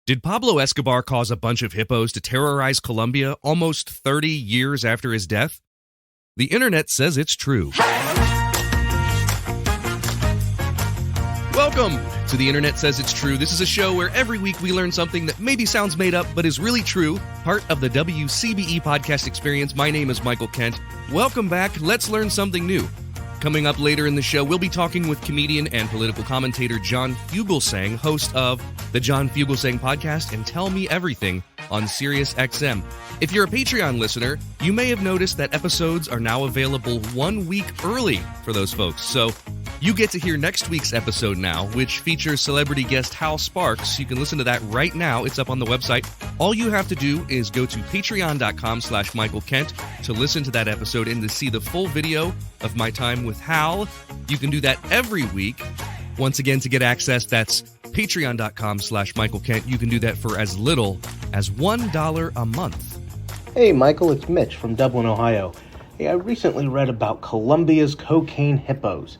Did Pablo Escobar cause a bunch of hippos to terrorize Colombia almost 30 years after his death? The internet says it's true. Welcome to The Internet Says It's True. This is a show where every week we learn something that maybe sounds made up but is really true. Part of the WCBE podcast experience. My name is Michael Kent. Welcome back. Let's learn something new. Coming up later in the show, we'll be talking with comedian and political commentator John Fugelsang, host of the John Fugelsang podcast and Tell Me Everything on SiriusXM. If you're a Patreon listener, you may have noticed that episodes are now available 1 week early for those folks. So you get to hear next week's episode now, which features celebrity guest Hal Sparks. You can listen to that right now. It's up on the website. All you have to do is go to patreon.com/Michael Kent to listen to that episode and to see the full video of my time with Hal. You can do that every week. Once again, to get access, that's patreon.com/Michael Kent. You can do that for as little as $1 a month. Hey, Michael, it's Mitch from Dublin, Ohio. Hey, I recently read about Colombia's cocaine hippos.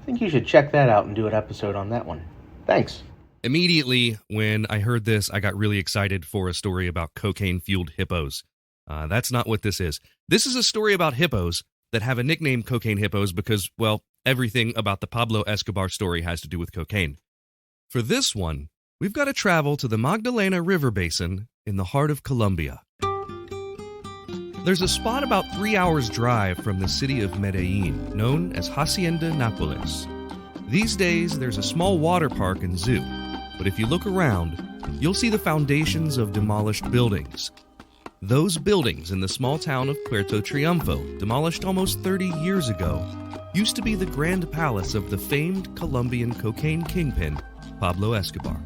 I think you should check that out and do an episode on that one. Thanks. Immediately, when I heard this, I got really excited for a story about cocaine-fueled hippos. That's not what this is. This is a story about hippos that have a nickname, cocaine hippos, because, well, everything about the Pablo Escobar story has to do with cocaine. For this one, we've got to travel to the Magdalena River Basin in the heart of Colombia. There's a spot about 3 hours' drive from the city of Medellin, known as Hacienda Nápoles. These days, there's a small water park and zoo, but if you look around, you'll see the foundations of demolished buildings. Those buildings in the small town of Puerto Triunfo, demolished almost 30 years ago, used to be the grand palace of the famed Colombian cocaine kingpin, Pablo Escobar.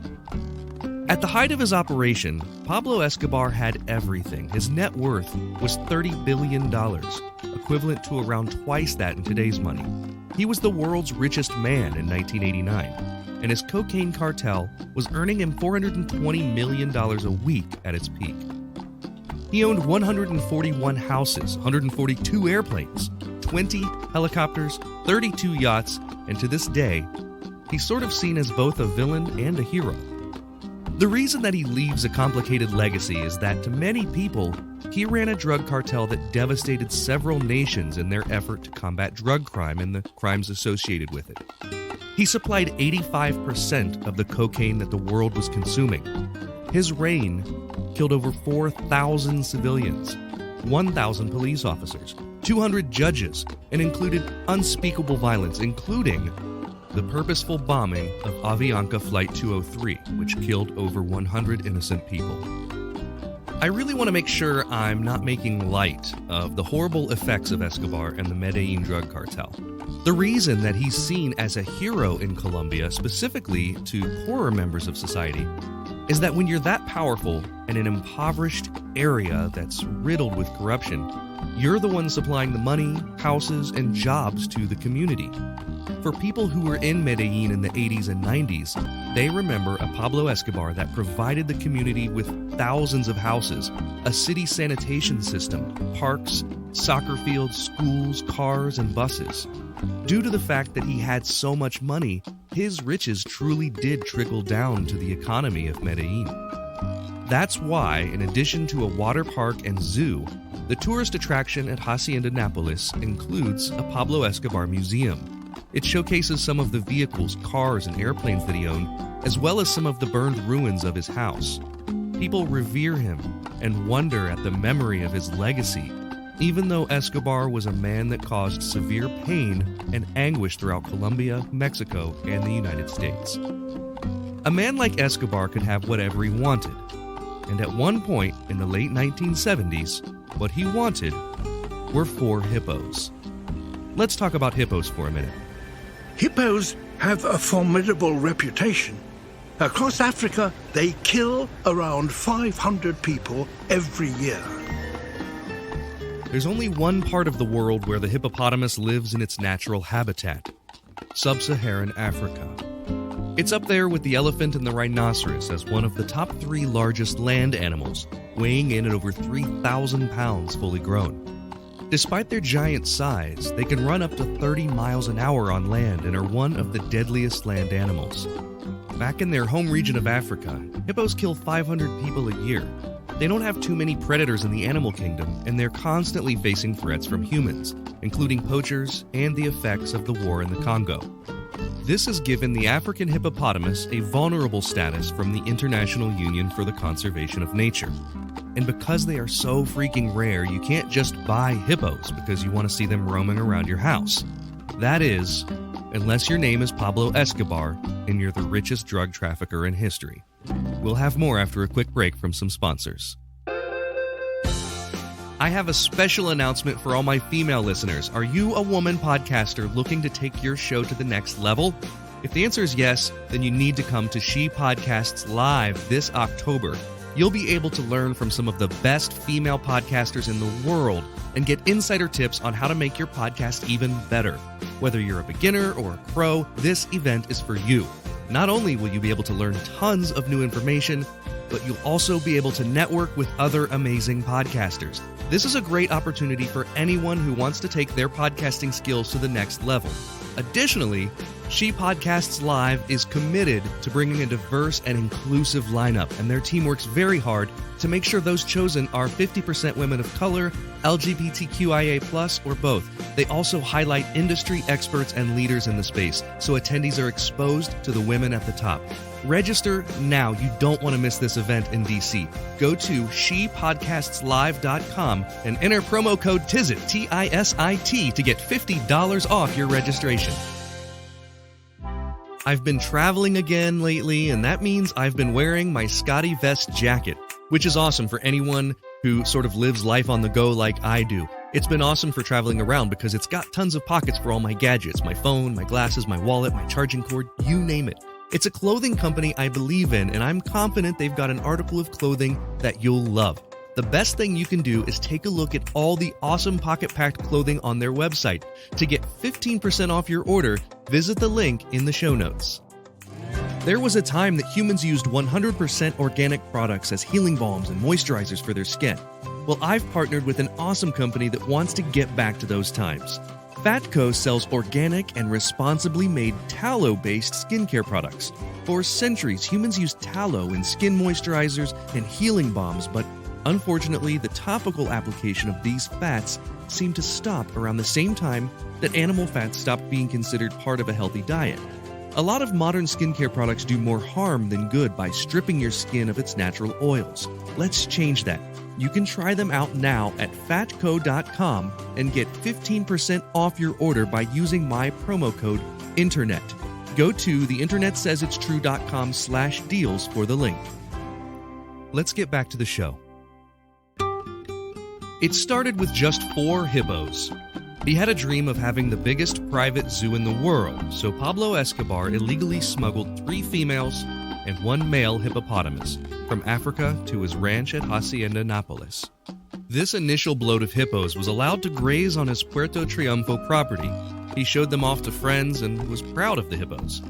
At the height of his operation, Pablo Escobar had everything. His net worth was $30 billion, equivalent to around twice that in today's money. He was the world's richest man in 1989, and his cocaine cartel was earning him $420 million a week at its peak. He owned 141 houses, 142 airplanes, 20 helicopters, 32 yachts, and to this day, he's sort of seen as both a villain and a hero. The reason that he leaves a complicated legacy is that to many people, he ran a drug cartel that devastated several nations in their effort to combat drug crime and the crimes associated with it. He supplied 85% of the cocaine that the world was consuming. His reign killed over 4,000 civilians, 1,000 police officers, 200 judges, and included unspeakable violence, including the purposeful bombing of Avianca Flight 203, which killed over 100 innocent people. I really want to make sure I'm not making light of the horrible effects of Escobar and the Medellin drug cartel. The reason that he's seen as a hero in Colombia, specifically to poorer members of society, is that when you're that powerful in an impoverished area that's riddled with corruption, you're the one supplying the money, houses, and jobs to the community. For people who were in Medellin in the 80s and 90s, they remember a Pablo Escobar that provided the community with thousands of houses, a city sanitation system, parks, soccer fields, schools, cars, and buses. Due to the fact that he had so much money, his riches truly did trickle down to the economy of Medellin. That's why, in addition to a water park and zoo, the tourist attraction at Hacienda Nápoles includes a Pablo Escobar museum. It showcases some of the vehicles, cars, and airplanes that he owned, as well as some of the burned ruins of his house. People revere him and wonder at the memory of his legacy, even though Escobar was a man that caused severe pain and anguish throughout Colombia, Mexico, and the United States. A man like Escobar could have whatever he wanted, and at one point in the late 1970s, what he wanted were 4 hippos. Let's talk about hippos for a minute. Hippos have a formidable reputation. Across Africa, they kill around 500 people every year. There's only one part of the world where the hippopotamus lives in its natural habitat: sub-Saharan Africa. It's up there with the elephant and the rhinoceros as one of the top 3 largest land animals, weighing in at over 3,000 pounds fully grown. Despite their giant size, they can run up to 30 miles an hour on land and are one of the deadliest land animals. Back in their home region of Africa, hippos kill 500 people a year. They don't have too many predators in the animal kingdom, and they're constantly facing threats from humans, including poachers and the effects of the war in the Congo. This has given the African hippopotamus a vulnerable status from the International Union for the Conservation of Nature. And because they are so freaking rare, you can't just buy hippos because you want to see them roaming around your house. That is, unless your name is Pablo Escobar and you're the richest drug trafficker in history. We'll have more after a quick break from some sponsors. I have a special announcement for all my female listeners. Are you a woman podcaster looking to take your show to the next level? If the answer is yes, then you need to come to She Podcasts Live this October. You'll be able to learn from some of the best female podcasters in the world and get insider tips on how to make your podcast even better. Whether you're a beginner or a pro, this event is for you. Not only will you be able to learn tons of new information, but you'll also be able to network with other amazing podcasters. This is a great opportunity for anyone who wants to take their podcasting skills to the next level. Additionally, She Podcasts Live is committed to bringing a diverse and inclusive lineup, and their team works very hard to make sure those chosen are 50% women of color, LGBTQIA+, or both. They also highlight industry experts and leaders in the space, so attendees are exposed to the women at the top. Register now. You don't want to miss this event in DC. Go to shepodcastslive.com and enter promo code TISIT, TISIT, to get $50 off your registration. I've been traveling again lately, and that means I've been wearing my Scotty vest jacket, which is awesome for anyone who sort of lives life on the go like I do. It's been awesome for traveling around because it's got tons of pockets for all my gadgets, my phone, my glasses, my wallet, my charging cord, you name it. It's a clothing company I believe in, and I'm confident they've got an article of clothing that you'll love. The best thing you can do is take a look at all the awesome pocket-packed clothing on their website. To get 15% off your order, visit the link in the show notes. There was a time that humans used 100% organic products as healing balms and moisturizers for their skin. Well, I've partnered with an awesome company that wants to get back to those times. Fatco sells organic and responsibly made tallow-based skincare products. For centuries, humans used tallow in skin moisturizers and healing balms, but unfortunately, the topical application of these fats seemed to stop around the same time that animal fats stopped being considered part of a healthy diet. A lot of modern skincare products do more harm than good by stripping your skin of its natural oils. Let's change that. You can try them out now at fatco.com and get 15% off your order by using my promo code INTERNET. Go to theinternetsaysitstrue.com/deals for the link. Let's get back to the show. It started with just 4 hippos. He had a dream of having the biggest private zoo in the world, so Pablo Escobar illegally smuggled 3 females and 1 male hippopotamus from Africa to his ranch at Hacienda Nápoles. This initial bloat of hippos was allowed to graze on his Puerto Triunfo property. He showed them off to friends and was proud of the hippos.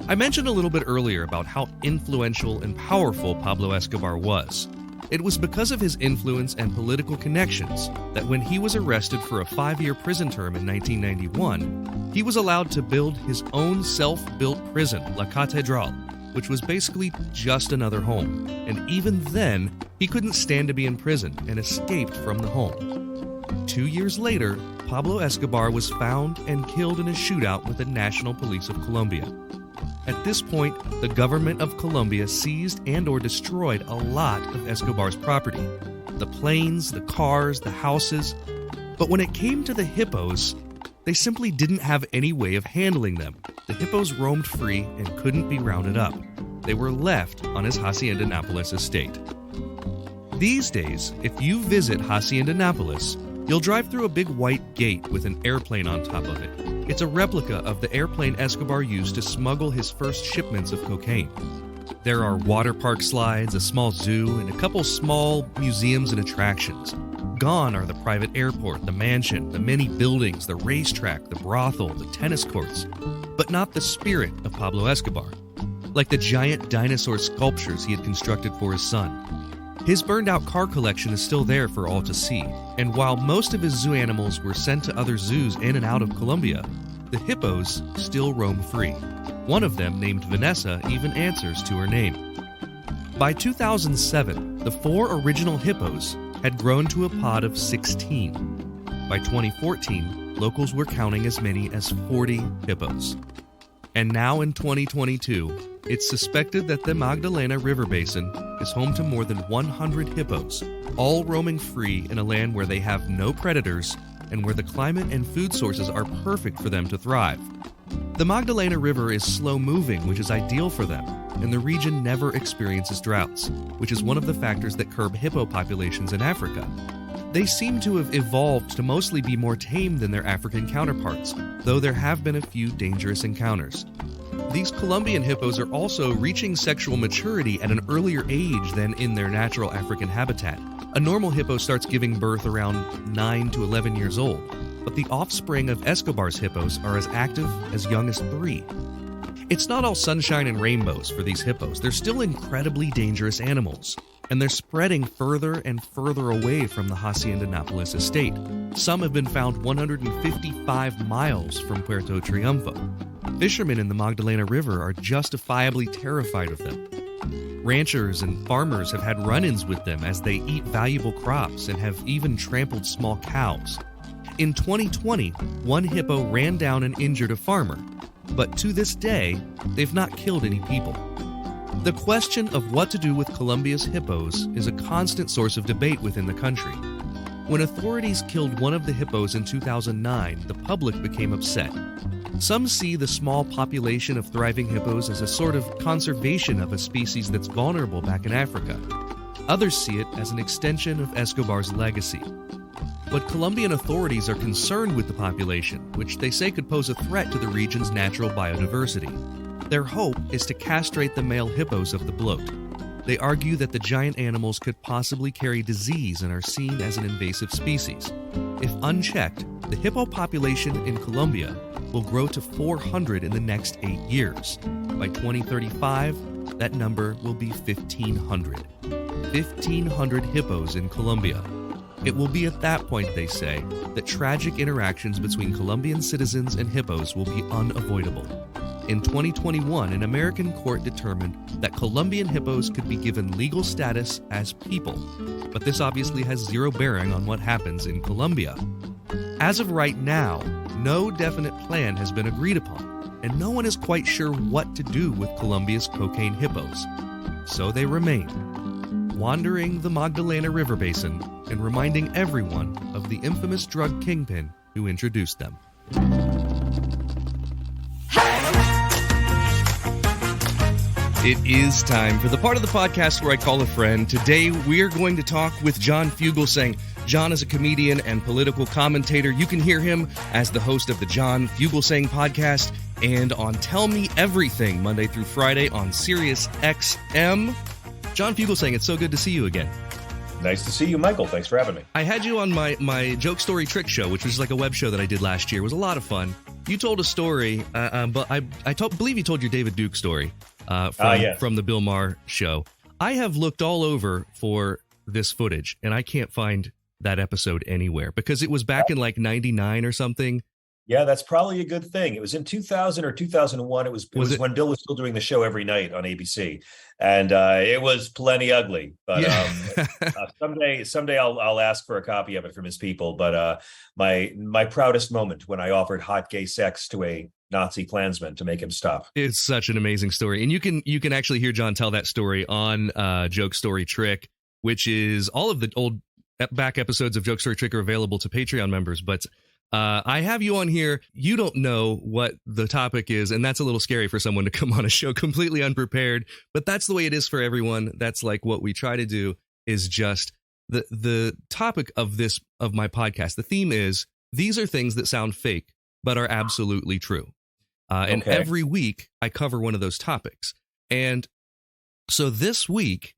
I mentioned a little bit earlier about how influential and powerful Pablo Escobar was. It was because of his influence and political connections that when he was arrested for a 5-year prison term in 1991, he was allowed to build his own self-built prison, La Catedral, which was basically just another home. And even then, he couldn't stand to be in prison and escaped from the home. 2 years later, Pablo Escobar was found and killed in a shootout with the National Police of Colombia. At this point, the government of Colombia seized and/or destroyed a lot of Escobar's property. The planes, the cars, the houses. But when it came to the hippos, they simply didn't have any way of handling them. The hippos roamed free and couldn't be rounded up. They were left on his Hacienda Nápoles estate. These days, if you visit Hacienda Nápoles, you'll drive through a big white gate with an airplane on top of it. It's a replica of the airplane Escobar used to smuggle his first shipments of cocaine. There are water park slides, a small zoo, and a couple small museums and attractions. Gone are the private airport, the mansion, the many buildings, the racetrack, the brothel, the tennis courts, but not the spirit of Pablo Escobar, like the giant dinosaur sculptures he had constructed for his son. His burned-out car collection is still there for all to see, and while most of his zoo animals were sent to other zoos in and out of Colombia, the hippos still roam free. One of them, named Vanessa, even answers to her name. By 2007, the 4 original hippos had grown to a pod of 16. By 2014, locals were counting as many as 40 hippos. And now in 2022, it's suspected that the Magdalena River Basin is home to more than 100 hippos, all roaming free in a land where they have no predators and where the climate and food sources are perfect for them to thrive. The Magdalena River is slow-moving, which is ideal for them, and the region never experiences droughts, which is one of the factors that curb hippo populations in Africa. They seem to have evolved to mostly be more tame than their African counterparts, though there have been a few dangerous encounters. These Colombian hippos are also reaching sexual maturity at an earlier age than in their natural African habitat. A normal hippo starts giving birth around 9 to 11 years old, but the offspring of Escobar's hippos are as active as young as 3. It's not all sunshine and rainbows for these hippos. They're still incredibly dangerous animals, and they're spreading further and further away from the Hacienda Nápoles estate. Some have been found 155 miles from Puerto Triunfo. Fishermen in the Magdalena River are justifiably terrified of them. Ranchers and farmers have had run-ins with them as they eat valuable crops and have even trampled small cows. In 2020, one hippo ran down and injured a farmer, but to this day, they've not killed any people. The question of what to do with Colombia's hippos is a constant source of debate within the country. When authorities killed one of the hippos in 2009, the public became upset. Some see the small population of thriving hippos as a sort of conservation of a species that's vulnerable back in Africa. Others see it as an extension of Escobar's legacy. But Colombian authorities are concerned with the population, which they say could pose a threat to the region's natural biodiversity. Their hope is to castrate the male hippos of the bloat. They argue that the giant animals could possibly carry disease and are seen as an invasive species. If unchecked, the hippo population in Colombia will grow to 400 in the next 8 years. By 2035, that number will be 1,500. 1,500 hippos in Colombia. It will be at that point, they say, that tragic interactions between Colombian citizens and hippos will be unavoidable. In 2021, an American court determined that Colombian hippos could be given legal status as people, but this obviously has zero bearing on what happens in Colombia. As of right now, no definite plan has been agreed upon, and no one is quite sure what to do with Colombia's cocaine hippos. So they remain, wandering the Magdalena River Basin and reminding everyone of the infamous drug kingpin who introduced them. It is time for the part of the podcast where I call a friend. Today, we're going to talk with John Fugelsang. John is a comedian and political commentator. You can hear him as the host of the John Fugelsang podcast and on Tell Me Everything, Monday through Friday on Sirius XM. John Fugelsang, it's so good to see you again. Nice to see you, Michael. Thanks for having me. I had you on my Joke Story Trick Show, which was like a web show that I did last year. It was a lot of fun. You told a story, but I believe you told your David Duke story from the Bill Maher show. I have looked all over for this footage, and I can't find that episode anywhere because it was back in like 99 or something. Yeah, that's probably a good thing. It was in 2000 or 2001. It was when Bill was still doing the show every night on ABC, and it was plenty ugly. But yeah. someday I'll ask for a copy of it from his people. But my proudest moment when I offered hot gay sex to a Nazi Klansman to make him stop. It's such an amazing story, and you can actually hear John tell that story on Joke Story Trick, which is all of the old back episodes of Joke Story Trick are available to Patreon members, but. I have you on here. You don't know what the topic is, and that's a little scary for someone to come on a show completely unprepared. But that's the way it is for everyone. That's like what we try to do is just the topic of my podcast. The theme is these are things that sound fake but are absolutely true. And every week I cover one of those topics. And so this week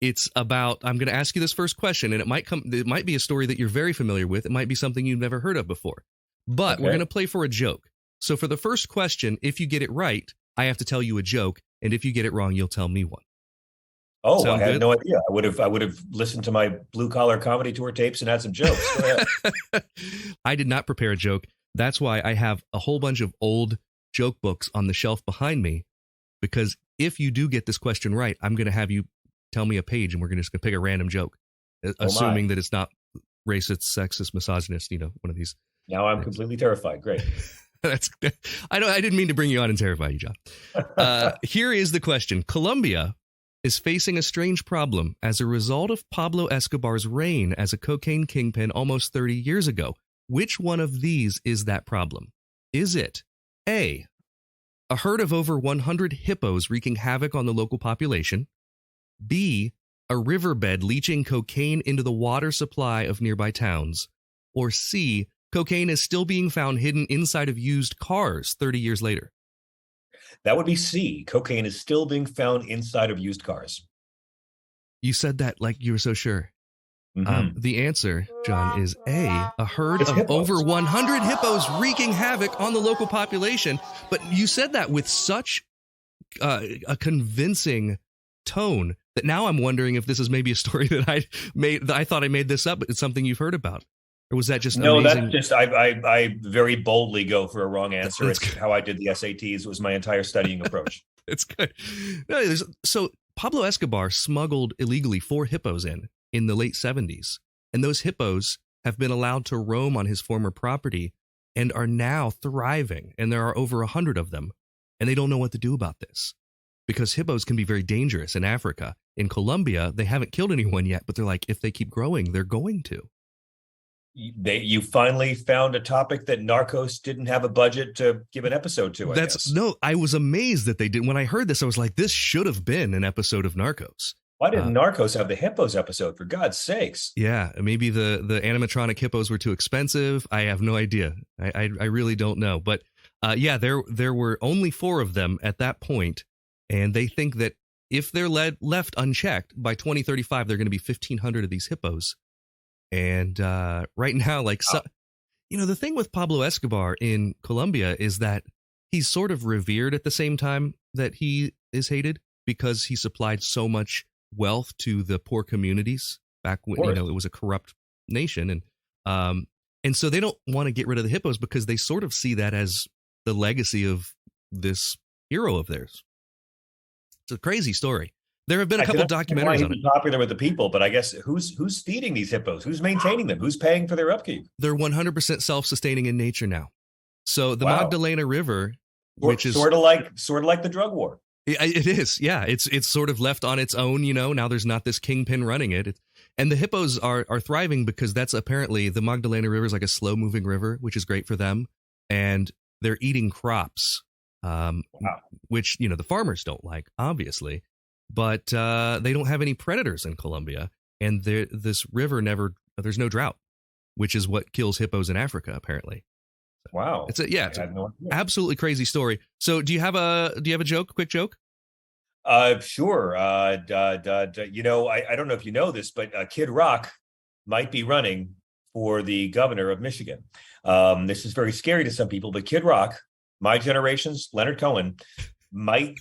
it's about, I'm going to ask you this first question, and it might be a story that you're very familiar with. It might be something you've never heard of before, but we're going to play for a joke. So for the first question, if you get it right, I have to tell you a joke. And if you get it wrong, you'll tell me one. Oh, Sound I had good? No idea. I would have listened to my Blue Collar Comedy Tour tapes and had some jokes. Go ahead. I did not prepare a joke. That's why I have a whole bunch of old joke books on the shelf behind me, because if you do get this question right, I'm going to have you tell me a page and we're just going to pick a random joke, assuming that it's not racist, sexist, misogynist, one of these. Now I'm completely terrified. Great. I didn't mean to bring you on and terrify you, John. Here is the question. Colombia is facing a strange problem as a result of Pablo Escobar's reign as a cocaine kingpin almost 30 years ago. Which one of these is that problem? Is it A, a herd of over 100 hippos wreaking havoc on the local population? B, a riverbed leaching cocaine into the water supply of nearby towns? Or C, cocaine is still being found hidden inside of used cars 30 years later? That would be C. Cocaine is still being found inside of used cars. You said that like you were so sure. Mm-hmm. The answer, John, is A, a herd of over 100 hippos wreaking havoc on the local population. But you said that with such a convincing tone that now I'm wondering if this is maybe a story that I made. I thought I made this up, but it's something you've heard about. Or was that just no? Amazing? That's just I very boldly go for a wrong answer. It's how I did the SATs. It was my entire studying approach. It's good. No, so Pablo Escobar smuggled illegally 4 hippos in the late 70s, and those hippos have been allowed to roam on his former property and are now thriving. And there are over 100 of them, and they don't know what to do about this because hippos can be very dangerous in Africa. In Colombia, they haven't killed anyone yet, but they're like, if they keep growing, they're going to. You finally found a topic that Narcos didn't have a budget to give an episode to. I was amazed that they didn't. When I heard this, I was like, this should have been an episode of Narcos. Why didn't Narcos have the hippos episode, for God's sakes? Yeah, maybe the animatronic hippos were too expensive. I have no idea. I really don't know. But yeah, there were only 4 of them at that point, and they think that if they're left unchecked, by 2035, there are going to be 1,500 of these hippos. And right now, the thing with Pablo Escobar in Colombia is that he's sort of revered at the same time that he is hated because he supplied so much wealth to the poor communities back when, it was a corrupt nation. And so they don't want to get rid of the hippos because they sort of see that as the legacy of this hero of theirs. It's a crazy story. There have been a couple documentaries on it. Popular with the people, but I guess who's feeding these hippos? Who's maintaining them? Who's paying for their upkeep? They're 100% self-sustaining in nature now. So the Magdalena River, which is sort of like the drug war. It is, yeah. It's sort of left on its own. Now there's not this kingpin running it. And the hippos are thriving because that's apparently the Magdalena River is like a slow-moving river, which is great for them. And they're eating crops, which the farmers don't like, obviously. But they don't have any predators in Colombia, and this river there's no drought, which is what kills hippos in Africa, apparently. Wow, it's absolutely crazy story. So, do you have a joke? Quick joke? Sure. I don't know if you know this, but Kid Rock might be running for the governor of Michigan. This is very scary to some people, but Kid Rock, my generation's Leonard Cohen, might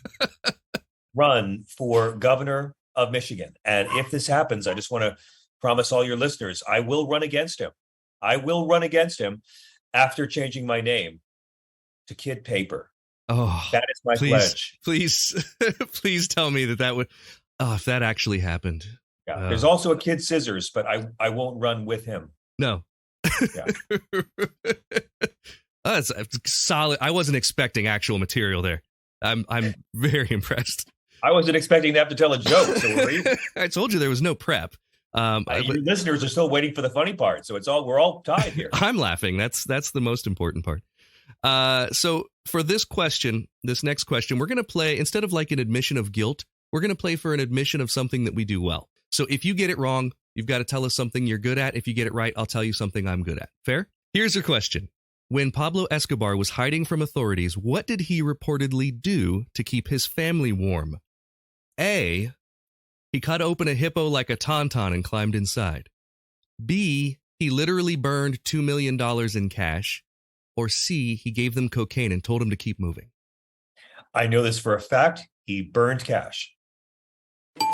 run for governor of Michigan. And if this happens, I just want to promise all your listeners, I will run against him. After changing my name to Kid Paper. Oh, that is my pledge. Please tell me that would, if that actually happened. Yeah. There's also a Kid Scissors, but I won't run with him. No. Yeah. That's solid. I wasn't expecting actual material there. I'm very impressed. I wasn't expecting to have to tell a joke. So were you? I told you there was no prep. Your listeners are still waiting for the funny part, so we're all tied here. I'm laughing. That's the most important part. So for this next question, we're going to play, instead of like an admission of guilt, we're going to play for an admission of something that we do well. So if you get it wrong, you've got to tell us something you're good at. If you get it right, I'll tell you something I'm good at. Fair? Here's your question. When Pablo Escobar was hiding from authorities, what did he reportedly do to keep his family warm? A, he cut open a hippo like a tauntaun and climbed inside. B, he literally burned $2 million in cash. Or C, he gave them cocaine and told them to keep moving. I know this for a fact. He burned cash.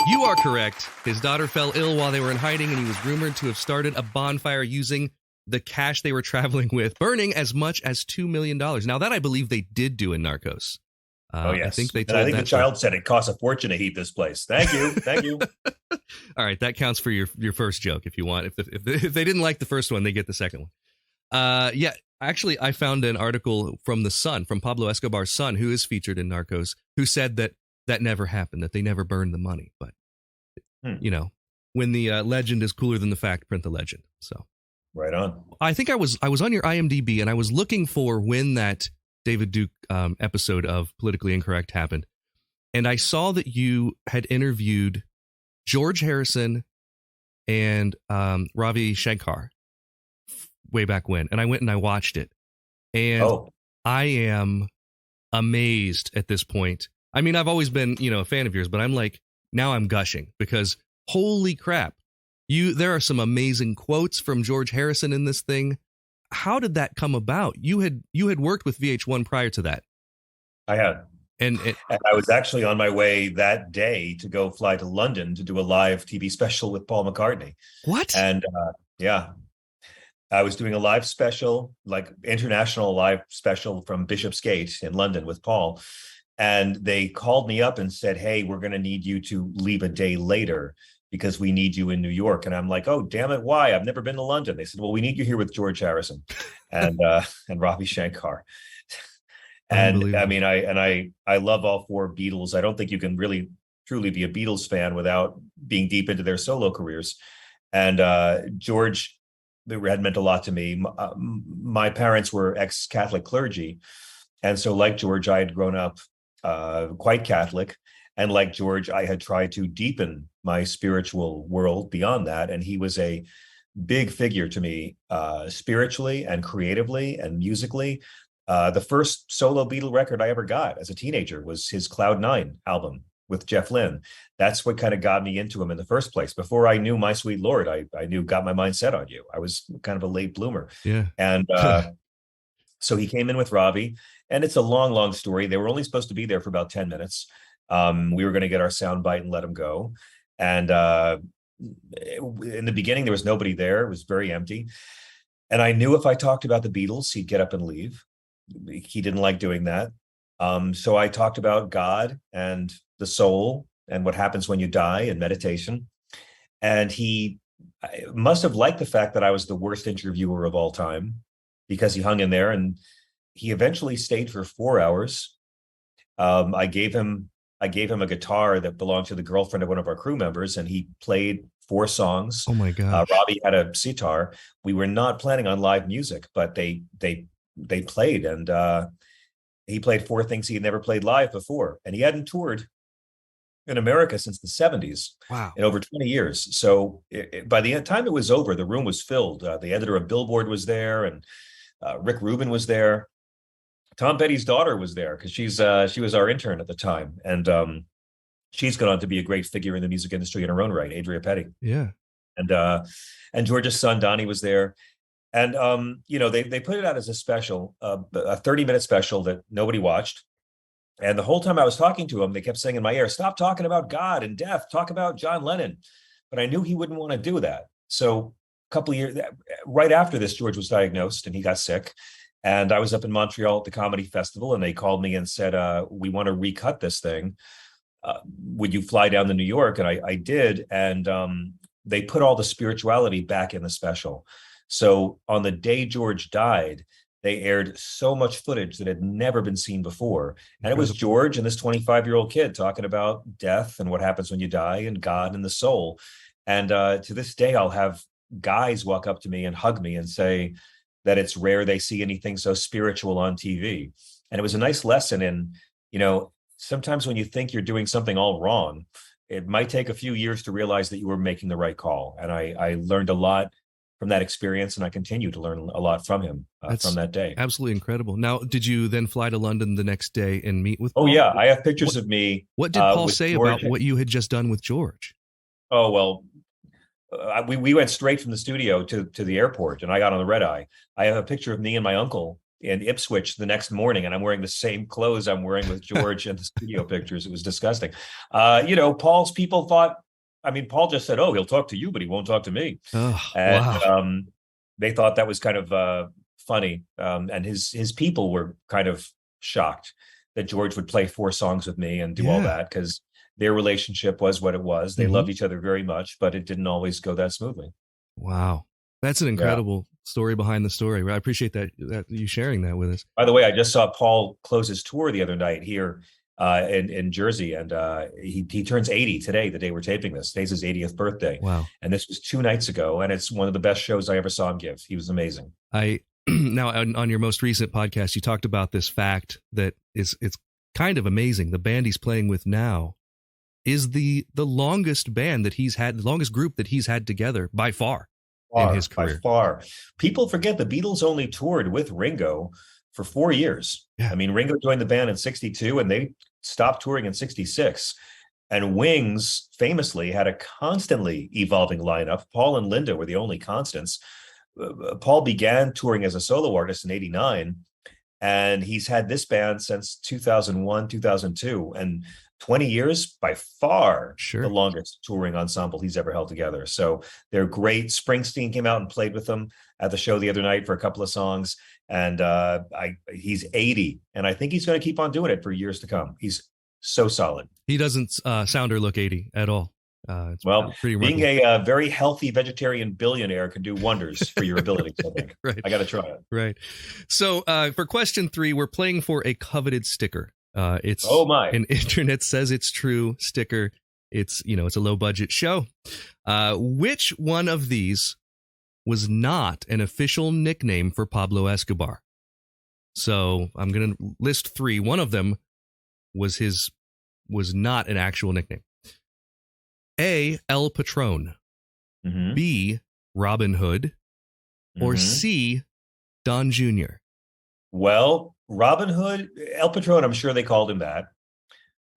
You are correct. His daughter fell ill while they were in hiding, and he was rumored to have started a bonfire using the cash they were traveling with, burning as much as $2 million. Now, that I believe they did do in Narcos. Oh, yes. I think they and told I think that the child said it costs a fortune to heat this place. Thank you. Thank you. All right, that counts for your first joke if you want. If they didn't like the first one, they get the second one. Yeah, actually, I found an article from the son, from Pablo Escobar's son, who is featured in Narcos, who said that never happened, that they never burned the money. But, you know, when the legend is cooler than the fact, print the legend. So, right on. I think I was on your IMDb, and I was looking for when that David Duke episode of Politically Incorrect happened. And I saw that you had interviewed George Harrison and Ravi Shankar way back when. And I went and I watched it. And I am amazed at this point. I mean, I've always been, a fan of yours, but I'm like, now I'm gushing because holy crap. There are some amazing quotes from George Harrison in this thing. How did that come about? You had worked with VH1 prior to that. I had. And I was actually on my way that day to go fly to London to do a live TV special with Paul McCartney. What? And I was doing a live special, like international live special from Bishopsgate in London with Paul. And they called me up and said, hey, we're going to need you to leave a day later because we need you in New York. And I'm like, oh, damn it. Why? I've never been to London. They said, well, we need you here with George Harrison and Ravi Shankar. And I mean, I love all four Beatles. I don't think you can really truly be a Beatles fan without being deep into their solo careers. And George had meant a lot to me. My parents were ex-Catholic clergy. And so like George, I had grown up quite Catholic. And like George, I had tried to deepen my spiritual world beyond that. And he was a big figure to me spiritually and creatively and musically. The first solo Beatle record I ever got as a teenager was his Cloud 9 album with Jeff Lynne. That's what kind of got me into him in the first place. Before I knew My Sweet Lord, I knew Got My Mind Set on You. I was kind of a late bloomer. Yeah. And so he came in with Ravi, and it's a long, long story. They were only supposed to be there for about 10 minutes. We were going to get our sound bite and let him go. And in the beginning, there was nobody there. It was very empty. And I knew if I talked about the Beatles, he'd get up and leave. He didn't like doing that. So I talked about God and the soul and what happens when you die and meditation. And he must have liked the fact that I was the worst interviewer of all time because he hung in there, and he eventually stayed for 4 hours. I gave him a guitar that belonged to the girlfriend of one of our crew members, and he played 4 songs. Oh my God. Robbie had a sitar. We were not planning on live music, but they played, and he played 4 things he had never played live before, and he hadn't toured in America since the 70s. Wow. In over 20 years. So by the time it was over, the room was filled. The editor of Billboard was there, and Rick Rubin was there. Tom Petty's daughter was there because she was our intern at the time, and she's gone on to be a great figure in the music industry in her own right, Adria Petty. Yeah. And George's son Donnie was there. And, they put it out as a special, a 30-minute special that nobody watched. And the whole time I was talking to him, they kept saying in my ear, stop talking about God and death, talk about John Lennon. But I knew he wouldn't want to do that. So a couple of years, right after this, George was diagnosed and he got sick. And I was up in Montreal at the Comedy Festival, and they called me and said, we want to recut this thing. Would you fly down to New York? And I did. And they put all the spirituality back in the special. So on the day George died, they aired so much footage that had never been seen before. And it was George and this 25-year-old kid talking about death and what happens when you die and God and the soul. And to this day, I'll have guys walk up to me and hug me and say that it's rare they see anything so spiritual on TV. And it was a nice lesson in, sometimes when you think you're doing something all wrong, it might take a few years to realize that you were making the right call. And I learned a lot from that experience, and I continue to learn a lot from him from that day. Absolutely incredible. Now, did you then fly to London the next day and meet with Paul? Oh, yeah. I have pictures of me. What did Paul say George about what you had just done with George? Oh, well, we went straight from the studio to the airport, and I got on the red eye. I have a picture of me and my uncle in Ipswich the next morning, and I'm wearing the same clothes I'm wearing with George in the studio pictures. It was disgusting. Paul's people thought, Paul just said, oh, he'll talk to you, but he won't talk to me. Oh, and wow. they thought that was kind of funny, and his people were kind of shocked that George would play 4 songs with me and do all that, because their relationship was what it was. They loved each other very much, but it didn't always go that smoothly. Wow. That's an incredible story behind the story. I appreciate that you sharing that with us. By the way, I just saw Paul close his tour the other night here in Jersey, and he turns 80 today, the day we're taping this. Today's his 80th birthday. Wow. And this was 2 nights ago, and it's one of the best shows I ever saw him give. He was amazing. Now, on your most recent podcast, you talked about this fact that it's kind of amazing. The band he's playing with now is the longest band that he's had, the longest group that he's had together by far. In his career. By far. People forget the Beatles only toured with Ringo for 4 years. Yeah. I mean, Ringo joined the band in 62 and they stopped touring in 66. And Wings famously had a constantly evolving lineup. Paul and Linda were the only constants. Paul began touring as a solo artist in 89, and he's had this band since 2001, 2002. And 20 years, by far, the longest touring ensemble he's ever held together. So they're great. Springsteen came out and played with them at the show the other night for a couple of songs. And he's 80, and I think he's going to keep on doing it for years to come. He's so solid. He doesn't sound or look 80 at all. Well, being a very healthy vegetarian billionaire can do wonders for your abilities, I think. Right. I got to try it. Right. So for question 3, we're playing for a coveted sticker. It's an internet says it's true sticker. It's a low budget show. Which one of these was not an official nickname for Pablo Escobar? So I'm going to list 3. One of them was not an actual nickname. A, El Patron, B, Robin Hood, or C, Don Jr. Well, Robin Hood, El Patron, I'm sure they called him that.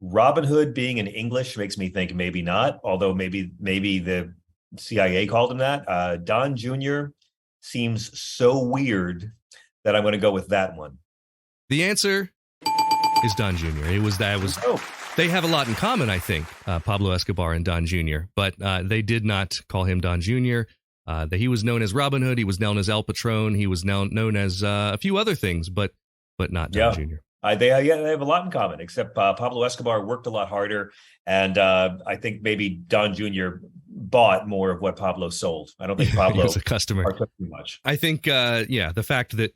Robin Hood being in English makes me think maybe not, although maybe the CIA called him that. Don Jr. seems so weird that I'm going to go with that one. The answer is Don Jr. They have a lot in common, I think, Pablo Escobar and Don Jr., but they did not call him Don Jr. He was known as Robin Hood. He was known as El Patron. He was now known as a few other things, but not Don Jr. They have a lot in common, except Pablo Escobar worked a lot harder, and I think maybe Don Jr. bought more of what Pablo sold. I don't think Pablo was a customer took too much. I think, the fact that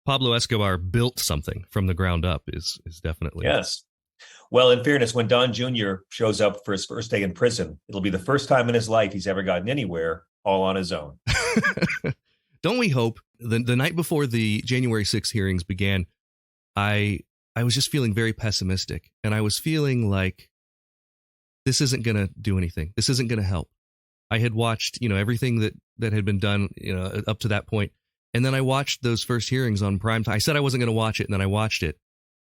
Pablo Escobar built something from the ground up is definitely yes. Well, in fairness, when Don Jr. shows up for his first day in prison, it'll be the first time in his life he's ever gotten anywhere all on his own. Don't we hope? The night before the January 6th hearings began, I was just feeling very pessimistic, and I was feeling like this isn't going to do anything. This isn't going to help. I had watched, everything that had been done, up to that point, and then I watched those first hearings on prime time. I said I wasn't going to watch it, and then I watched it,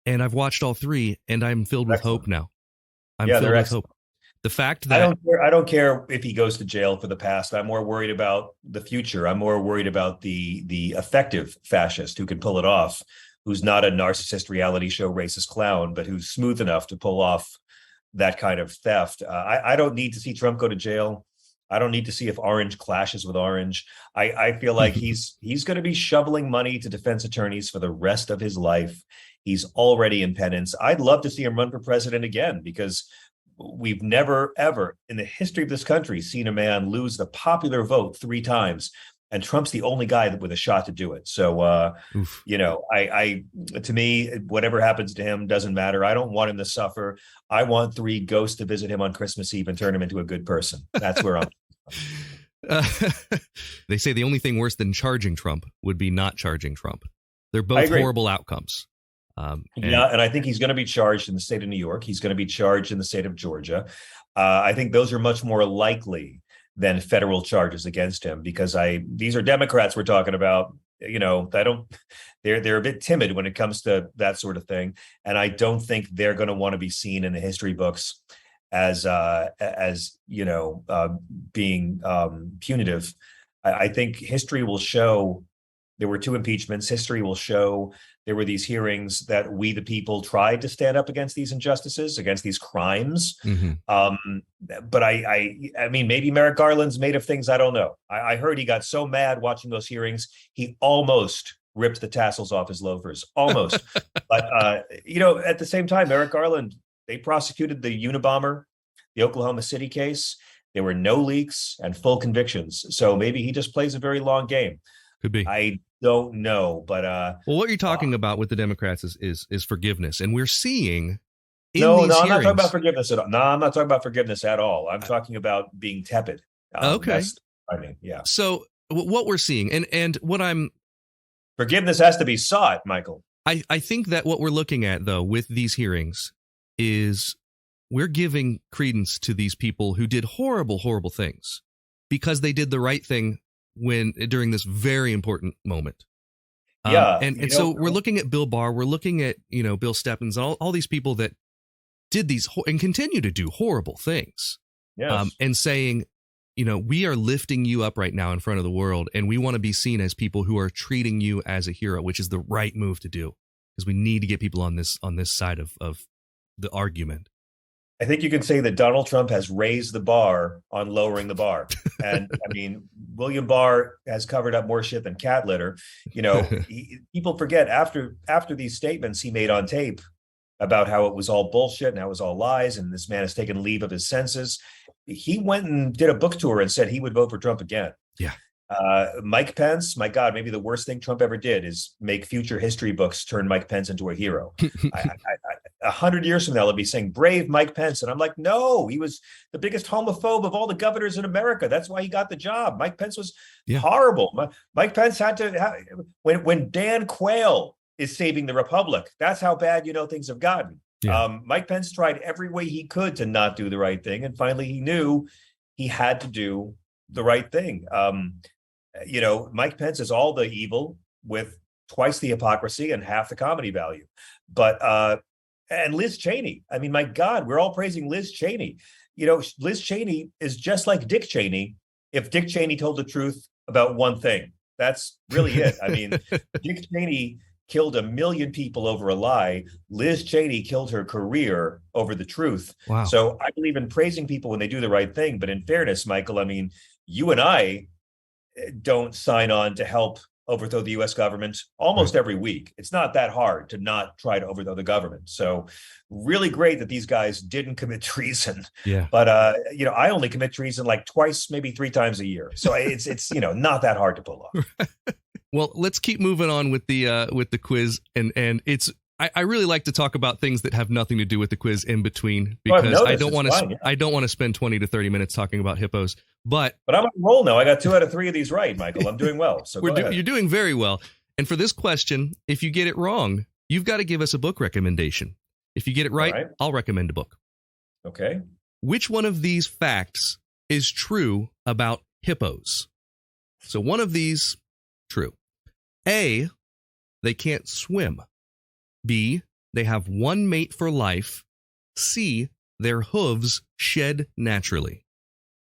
and I've watched all 3, and I'm filled with hope now. I'm filled with hope. The fact that I don't care if he goes to jail for the past. I'm more worried about the future. I'm more worried about the effective fascist who can pull it off, who's not a narcissist reality show racist clown, but who's smooth enough to pull off that kind of theft. I don't need to see Trump go to jail. I don't need to see if Orange clashes with Orange. I feel like he's going to be shoveling money to defense attorneys for the rest of his life. He's already in penance. I'd love to see him run for president again, because we've never, ever in the history of this country seen a man lose the popular vote 3 times. And Trump's the only guy with a shot to do it. So, to me, whatever happens to him doesn't matter. I don't want him to suffer. I want 3 ghosts to visit him on Christmas Eve and turn him into a good person. That's where I'm. They say the only thing worse than charging Trump would be not charging Trump. They're both horrible outcomes. And I think he's going to be charged in the state of New York. He's going to be charged in the state of Georgia. I think those are much more likely than federal charges against him, because these are Democrats we're talking about. They're a bit timid when it comes to that sort of thing, and I don't think they're going to want to be seen in the history books as being punitive. I think history will show there were 2 impeachments. History will show there were these hearings that we, the people, tried to stand up against these injustices, against these crimes. But I mean, maybe Merrick Garland's made of things I don't know. I heard he got so mad watching those hearings, he almost ripped the tassels off his loafers, almost. But, at the same time, Merrick Garland, they prosecuted the Unabomber, the Oklahoma City case. There were no leaks and full convictions. So maybe he just plays a very long game. Could be. I don't know. But well, what you're talking about with the Democrats is forgiveness. And we're seeing No, I'm not talking about forgiveness at all. No, I'm not talking about forgiveness at all. I'm talking about being tepid. Okay. Yeah. So what we're seeing and what I'm forgiveness has to be sought, Michael. I think that what we're looking at, though, with these hearings is we're giving credence to these people who did horrible, horrible things because they did the right thing during this very important moment. And so we're looking at Bill Barr, we're looking at, Bill Steppins, all these people that did these and continue to do horrible things. Yes. And saying, we are lifting you up right now in front of the world, and we want to be seen as people who are treating you as a hero, which is the right move to do, because we need to get people on this side of the argument. I think you can say that Donald Trump has raised the bar on lowering the bar. And I mean, William Barr has covered up more shit than cat litter. People forget after these statements he made on tape about how it was all bullshit and how it was all lies, and this man has taken leave of his senses. He went and did a book tour and said he would vote for Trump again. Yeah. Mike Pence, my God, maybe the worst thing Trump ever did is make future history books turn Mike Pence into a hero. 100 years from now, they'll be saying brave Mike Pence. And I'm like, no, he was the biggest homophobe of all the governors in America. That's why he got the job. Mike Pence was horrible. Mike Pence had to when Dan Quayle is saving the Republic, that's how bad, things have gotten. Yeah. Mike Pence tried every way he could to not do the right thing. And finally, he knew he had to do the right thing. Mike Pence is all the evil with twice the hypocrisy and half the comedy value. But and Liz Cheney, I mean, my God, we're all praising Liz Cheney. Liz Cheney is just like Dick Cheney if Dick Cheney told the truth about one thing. That's really it. I mean, Dick Cheney killed 1 million people over a lie. Liz Cheney killed her career over the truth. Wow. So I believe in praising people when they do the right thing. But in fairness, Michael, I mean, you and I don't sign on to help overthrow the U.S. government almost every week. It's not that hard to not try to overthrow the government. So really great that these guys didn't commit treason. Yeah. But, I only commit treason like twice, maybe 3 times a year. So it's not that hard to pull off. Well, let's keep moving on with the quiz. And it's I really like to talk about things that have nothing to do with the quiz in between, because I don't want to spend 20 to 30 minutes talking about hippos. But I'm on a roll now. I got 2 out of 3 of these right, Michael. I'm doing well. So you're doing very well. And for this question, if you get it wrong, you've got to give us a book recommendation. If you get it right, I'll recommend a book. Okay. Which one of these facts is true about hippos? So one of these, true. A, they can't swim. B, they have one mate for life. C, their hooves shed naturally.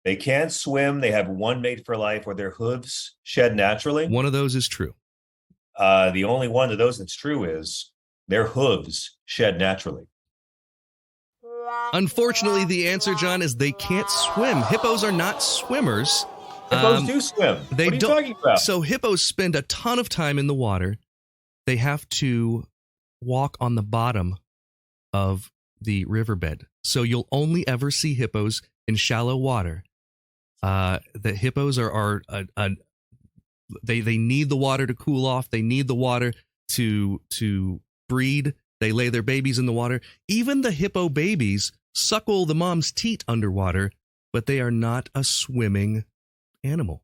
They can't swim, they have one mate for life, or their hooves shed naturally? One of those is true. The only one of those that's true is their hooves shed naturally. Unfortunately, the answer, John, is they can't swim. Hippos are not swimmers. Hippos do swim. What are you talking about? So hippos spend a ton of time in the water. They have to walk on the bottom of the riverbed. So you'll only ever see hippos in shallow water. The hippos they need the water to cool off. They need the water to breed. They lay their babies in the water. Even the hippo babies suckle the mom's teat underwater, but they are not a swimming animal.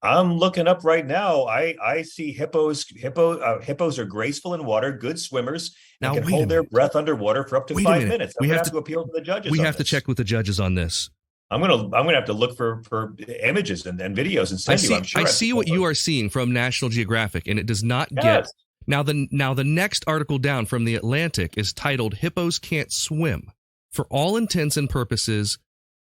I'm looking up right now. I see hippos. Hippos are graceful in water, good swimmers, and can hold their breath underwater for up to 5 minutes. We have to appeal to the judges. We have to check with the judges on this. I'm gonna have to look for images and videos and send you. I'm sure I see what you are seeing from National Geographic, and it does not get. Now the next article down from The Atlantic is titled "Hippos Can't Swim." For all intents and purposes,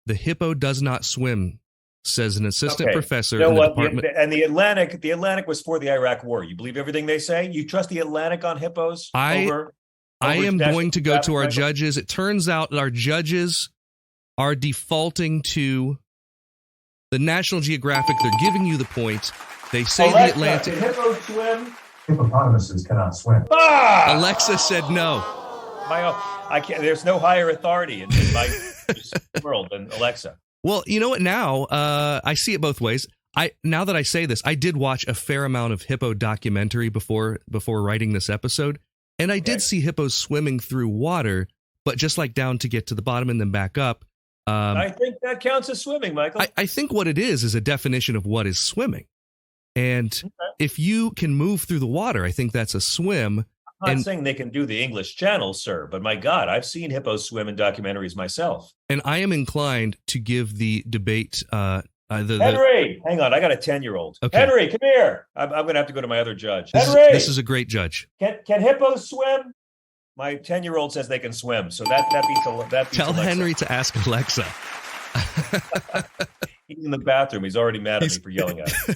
the hippo does not swim, says an assistant professor you know in the what? department. And the Atlantic was for the Iraq War. You believe everything they say? You trust the Atlantic on hippos? I am going to go to our Michael? judges. It turns out that our judges are defaulting to the National Geographic. They're giving you the point. They say Alexa, the Atlantic. Can hippos swim? Hippopotamuses cannot swim. Ah! Alexa said no. I can't. There's no higher authority in my world than Alexa. Well, you know what? Now I see it both ways. Now that I say this, I did watch a fair amount of hippo documentary before writing this episode, and I did see hippos swimming through water, but just like down to get to the bottom and then back up. I think that counts as swimming, Michael. I think what it is a definition of what is swimming, and if you can move through the water, I think that's a swim. I'm not saying they can do the English Channel, sir, but my God, I've seen hippos swim in documentaries myself. And I am inclined to give the debate. Henry, hang on, I got a 10-year-old. Okay. Henry, come here. I'm going to have to go to my other judge. Henry, this is a great judge. Can hippos swim? My 10-year-old says they can swim, so that beats Tell Alexa. Henry to ask Alexa. He's in the bathroom. He's already mad at me for yelling at him.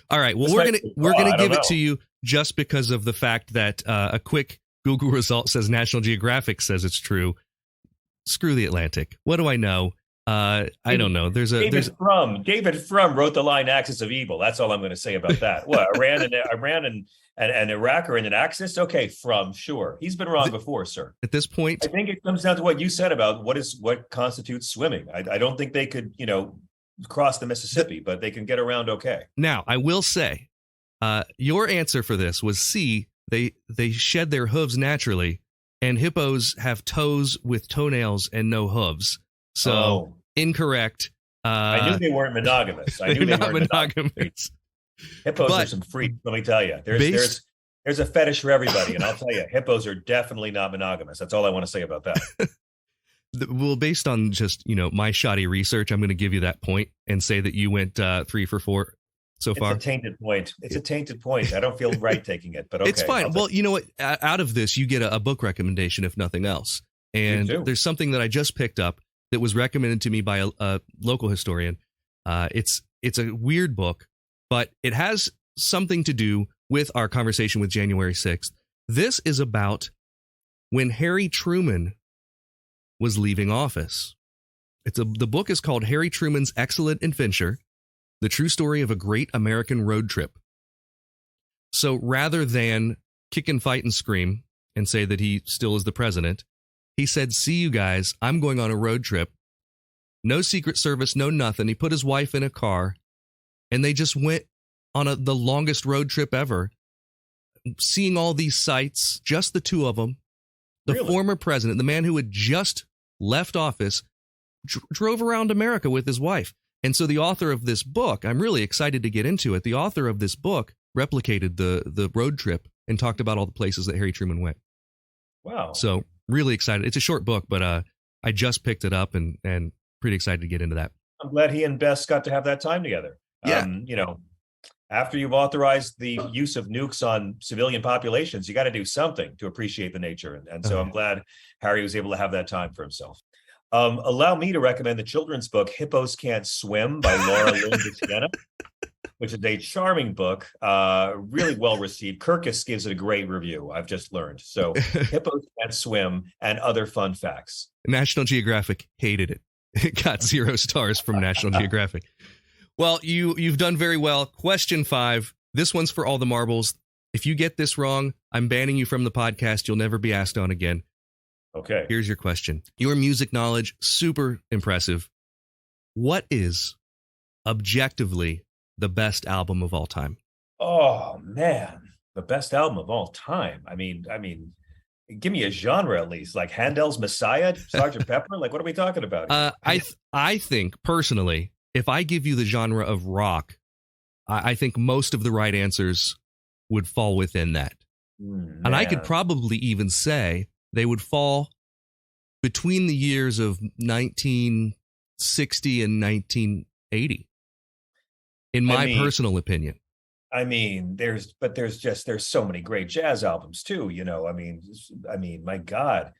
All right. Well, we're gonna give it to you just because of the fact that a quick Google result says National Geographic says it's true. Screw the Atlantic. What do I know? I don't know. David Frum wrote the line "Axis of Evil." That's all I'm going to say about that. What Iran and Iraq are in an axis? Okay, Frum, sure. He's been wrong before, sir. At this point, I think it comes down to what you said about what constitutes swimming. I don't think they could, cross the Mississippi, but they can get around okay. Now, I will say, your answer for this was C. They shed their hooves naturally, and hippos have toes with toenails and no hooves. So incorrect. I knew they weren't monogamous. I knew they weren't monogamous. Hippos are some freaks. Let me tell you, there's a fetish for everybody, and I'll tell you, hippos are definitely not monogamous. That's all I want to say about that. Well, based on just my shoddy research, I'm going to give you that point and say that you went 3 for 4 so far. It's a tainted point. It's a tainted point. I don't feel right taking it, but okay. It's fine. Well, you know what? Out of this, you get a book recommendation, if nothing else. And there's something that I just picked up that was recommended to me by a local historian. It's a weird book, but it has something to do with our conversation with January 6th. This is about when Harry Truman was leaving office. The book is called Harry Truman's Excellent Adventure, the true story of a great American road trip. So rather than kick and fight and scream and say that he still is the president, he said, "See you guys, I'm going on a road trip. No Secret Service, no nothing." He put his wife in a car, and they just went on the longest road trip ever, seeing all these sights, just the two of them. The former president, the man who had just left office, drove around America with his wife. And so the author of this book, I'm really excited to get into it. The author of this book replicated the road trip and talked about all the places that Harry Truman went. Wow. So really excited. It's a short book, but I just picked it up and pretty excited to get into that. I'm glad he and Bess got to have that time together. Yeah. After you've authorized the use of nukes on civilian populations, you got to do something to appreciate the nature. And so I'm glad Harry was able to have that time for himself. Allow me to recommend the children's book, Hippos Can't Swim by Laura Lynn DeSiena, which is a charming book, really well received. Kirkus gives it a great review, I've just learned. So Hippos Can't Swim and other fun facts. National Geographic hated it. It got 0 stars from National Geographic. Well, you've done very well. Question 5. This one's for all the marbles. If you get this wrong, I'm banning you from the podcast. You'll never be asked on again. Okay. Here's your question. Your music knowledge, super impressive. What is objectively the best album of all time? Oh, man. The best album of all time. I mean, give me a genre at least, like Handel's Messiah, Sgt. Pepper. Like, what are we talking about? I think personally, if I give you the genre of rock, I think most of the right answers would fall within that. And I could probably even say they would fall between the years of 1960 and 1980, in my personal opinion. I mean, there's so many great jazz albums too, I mean, my God,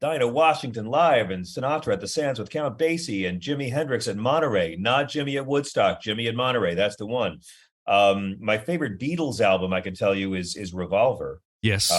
Dinah Washington live and Sinatra at the Sands with Count Basie and Jimi Hendrix at Monterey, not Jimmy at Woodstock, Jimmy at Monterey. That's the one. My favorite Beatles album, I can tell you, is Revolver. Yes.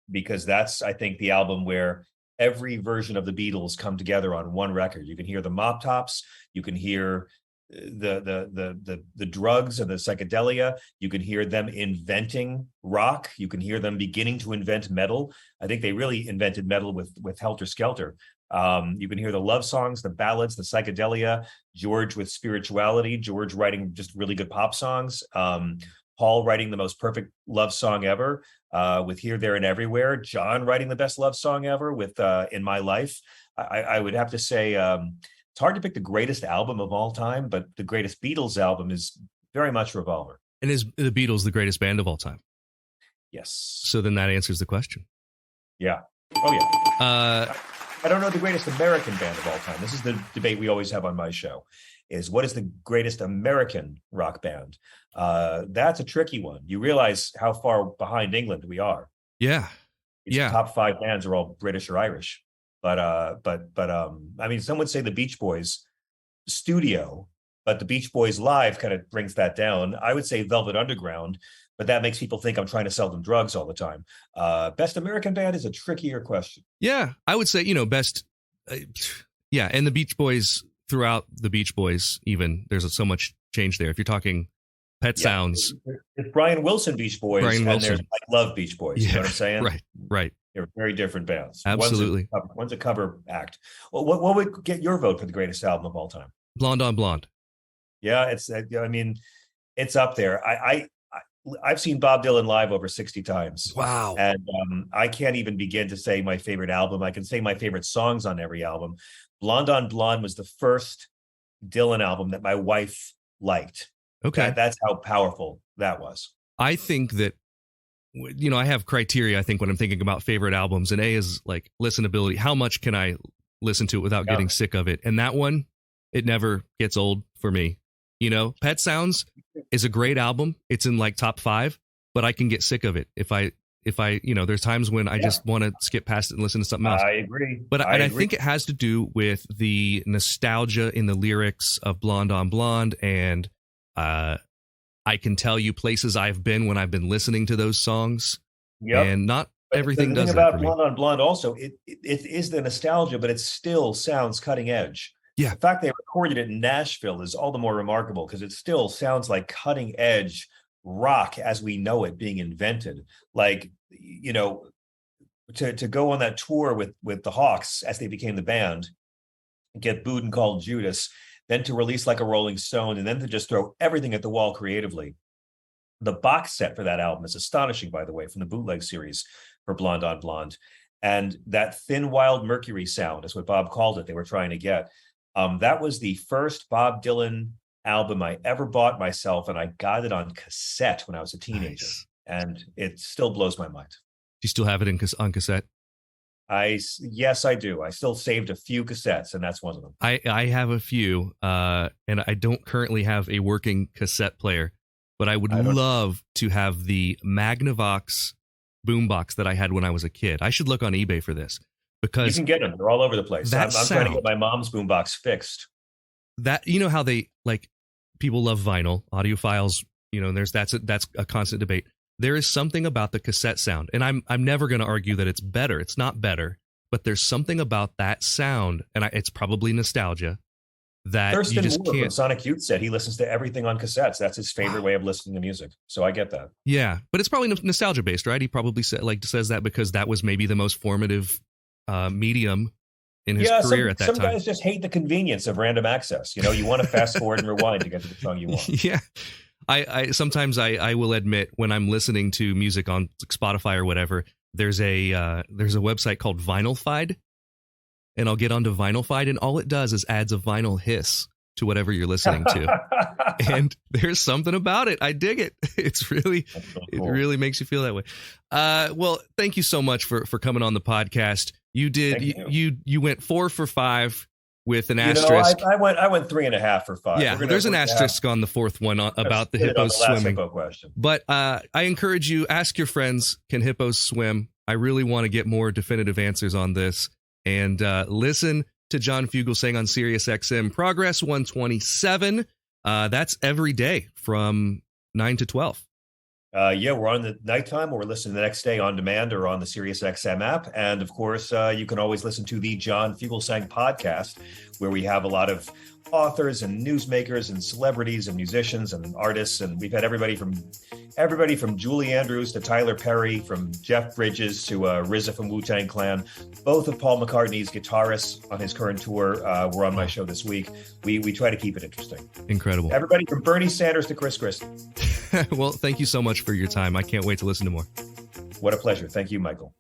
Because that's, I think, the album where every version of the Beatles come together on one record. You can hear the mop tops, you can hear the drugs and the psychedelia, you can hear them inventing rock, you can hear them beginning to invent metal. I think they really invented metal with Helter Skelter. You can hear the love songs, the ballads, the psychedelia, George with spirituality, George writing just really good pop songs, Paul writing the most perfect love song ever, with Here, There, and Everywhere, John writing the best love song ever with In My Life. I would have to say, it's hard to pick the greatest album of all time, but the greatest Beatles album is very much Revolver. And is the Beatles the greatest band of all time? Yes. So then that answers the question. Yeah. Oh, yeah. I don't know the greatest American band of all time. This is the debate we always have on my show, is what is the greatest American rock band? That's a tricky one. You realize how far behind England we are. Yeah. Its top 5 bands are all British or Irish. But I mean, some would say the Beach Boys studio, but the Beach Boys live kind of brings that down. I would say Velvet Underground, but that makes people think I'm trying to sell them drugs all the time. Best American band is a trickier question. Yeah, I would say, best. Yeah, and the Beach Boys, throughout the Beach Boys, even, there's so much change there. If you're talking Pet Sounds. It's Brian Wilson Beach Boys, and there's Like Love Beach Boys. You know what I'm saying? Right. They're very different bands. Absolutely. One's a cover act. Well, what would get your vote for the greatest album of all time? Blonde on Blonde. Yeah, I mean, it's up there. I've seen Bob Dylan live over 60 times. Wow. And I can't even begin to say my favorite album. I can say my favorite songs on every album. Blonde on Blonde was the first Dylan album that my wife liked. Okay. That's how powerful that was. I think that, I have criteria, I think, when I'm thinking about favorite albums, and A is like listenability. How much can I listen to it without getting sick of it? And that one, it never gets old for me. Pet Sounds is a great album. It's in like top 5, but I can get sick of it if I there's times when I just want to skip past it and listen to something else. I agree. But I think it has to do with the nostalgia in the lyrics of Blonde on Blonde, and I can tell you places I've been when I've been listening to those songs. Yep. And not everything does that for me. The thing about Blonde on Blonde also, it is the nostalgia, but it still sounds cutting edge. Yeah. The fact they recorded it in Nashville is all the more remarkable because it still sounds like cutting edge rock as we know it being invented. Like, to go on that tour with the Hawks as they became the band, get booed and called Judas, then to release Like a Rolling Stone, and then to just throw everything at the wall creatively. The box set for that album is astonishing, by the way, from the bootleg series for Blonde on Blonde. And that thin, wild Mercury sound is what Bob called it, they were trying to get. That was the first Bob Dylan album I ever bought myself, and I got it on cassette when I was a teenager. Nice. And it still blows my mind. Do you still have it on cassette? Yes, I do. I still saved a few cassettes, and that's one of them. I have a few, and I don't currently have a working cassette player, but I would love to have the Magnavox boombox that I had when I was a kid. I should look on eBay for this, because you can get them. They're all over the place. I'm trying to get my mom's boombox fixed. That, how they, like, people love vinyl, audiophiles, that's a constant debate. There is something about the cassette sound, and I'm never going to argue that it's better. It's not better, but there's something about that sound, and it's probably nostalgia, that Thurston you just Moore can't. From Sonic Youth said he listens to everything on cassettes. That's his favorite way of listening to music. So I get that. Yeah, but it's probably nostalgia based, right? He probably says that because that was maybe the most formative medium in his career at that time. Some guys just hate the convenience of random access. You want to fast forward and rewind to get to the song you want. Yeah. I sometimes I will admit, when I'm listening to music on Spotify or whatever, there's a website called Vinylfied, and I'll get onto Vinylfied, and all it does is adds a vinyl hiss to whatever you're listening to. And there's something about it. I dig it. It's really, so cool. It really makes you feel that way. Well, thank you so much for coming on the podcast. You did. You went 4 for 5 with an asterisk. I went 3.5 for 5. Yeah, there's an asterisk on the fourth one about the hippos swimming. But I encourage you, ask your friends, can hippos swim? I really want to get more definitive answers on this. and listen to John Fugelsang on Sirius XM Progress 127. That's every day from 9 to 12. We're on the nighttime, or we're listening the next day on demand or on the Sirius XM app. And of course, you can always listen to the John Fugelsang podcast, where we have a lot of authors and newsmakers and celebrities and musicians and artists. And we've had everybody from Julie Andrews to Tyler Perry, from Jeff Bridges to RZA from Wu-Tang Clan. Both of Paul McCartney's guitarists on his current tour were on my show this week. We try to keep it interesting. Incredible. Everybody from Bernie Sanders to Chris Christie. Well, thank you so much for your time. I can't wait to listen to more. What a pleasure. Thank you, Michael.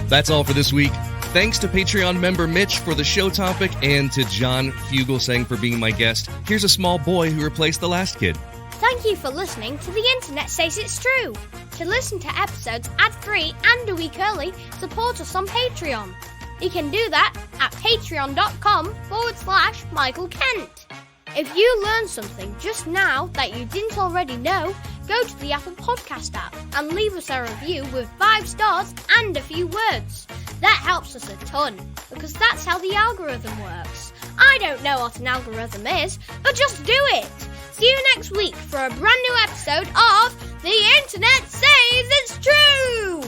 That's all for this week. Thanks to Patreon member Mitch for the show topic and to John Fugelsang for being my guest. Here's a small boy who replaced the last kid. Thank you for listening to The Internet Says It's True. To listen to episodes ad-free and a week early, support us on Patreon. You can do that at patreon.com/Michael Kent. If you learned something just now that you didn't already know, go to the Apple Podcast app and leave us a review with 5 stars and a few words. That helps us a ton, because that's how the algorithm works. I don't know what an algorithm is, but just do it. See you next week for a brand new episode of The Internet Says It's True!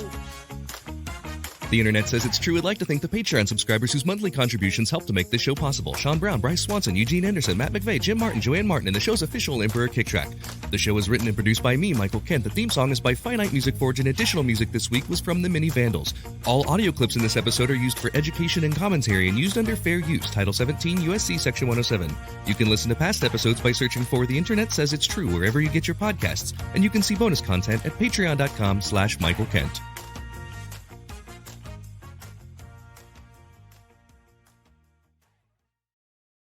The Internet Says It's True would like to thank the Patreon subscribers whose monthly contributions help to make this show possible. Sean Brown, Bryce Swanson, Eugene Anderson, Matt McVeigh, Jim Martin, Joanne Martin, and the show's official Emperor Kick Track. The show is written and produced by me, Michael Kent. The theme song is by Finite Music Forge, and additional music this week was from the Mini Vandals. All audio clips in this episode are used for education and commentary and used under fair use, Title 17, USC Section 107. You can listen to past episodes by searching for The Internet Says It's True wherever you get your podcasts, and you can see bonus content at patreon.com/Michael Kent.